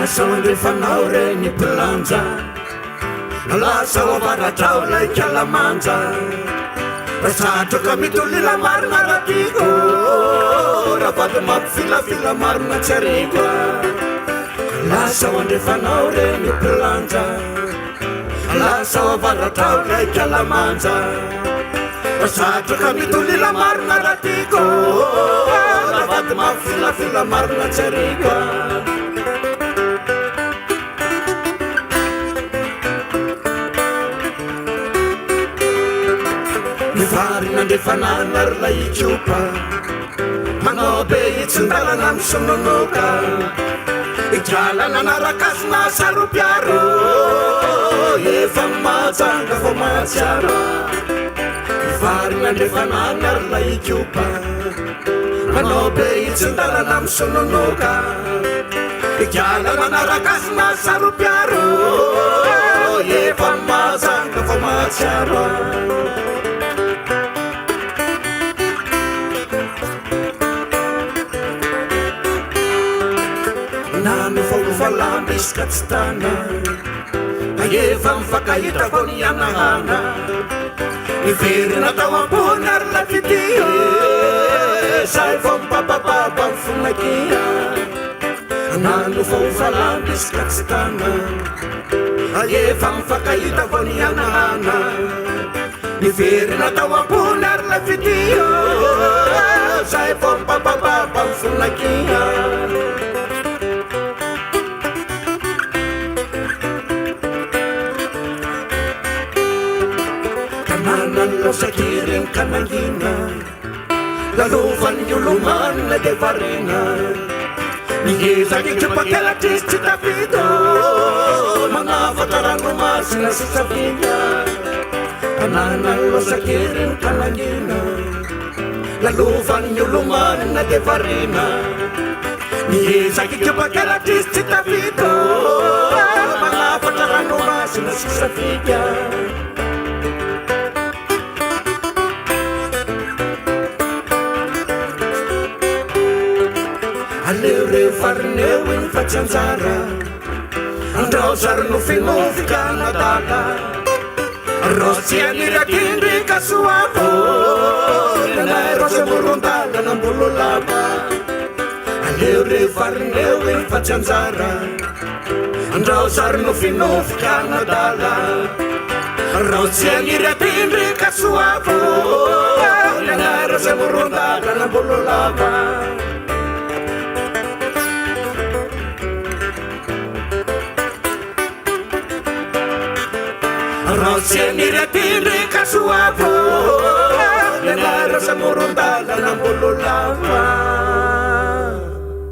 Lasaondefanao regny pilanja lasa ovaratrao lay kalamanja rasatroka mitolila marina ratiko ravady mampifilafila marina tsy ariko lasa ondefanao regny pilanja lasa ovaratrao lay kalamanja rasatroka mitolila marina ratiko ravady mampifilafila marina tsy ariko Mivarina ndefanana la ikopa manao be itsindalana misononoka idralana narakazona saropiaro efa majanga fo matsiaro mivarina ndefanana la ikopa manao be itsindalana misononoka idralana narakazona saropiaro efa majanga fo matsiaro Falambi skatstana Ayefa mfakahita koni yanahana Iverina tawambona la video Saifo mpapapapa mfunakia Nanu fo falambi skatstana Ayefa mfakahita koni yanahana Iverina tawambona la video Saifo mpapapapa mfunakia Sakirin kanangina Laluvan yuluman na devarina Nigisa kikipakela tisti tapido Mga fataran rumasin na sisabinya Kananan lo sakirin kanangina Laluvan yuluman na devarina Nigisa kikipakela tisti tapido Mga fataran rumasin na sisabinya Alere farneo in faccianzara Andosar no finofika nadala Rossi anirakindri kasuavo Lenai rose burundala ng bululaba Alere farneo in faccianzara Andosar no finofika nadala Rossi anirakindri kasuavo Lenai rose burundala ng bululaba Rossi niratiri kasuapo Lenara sa murundala ng bululawa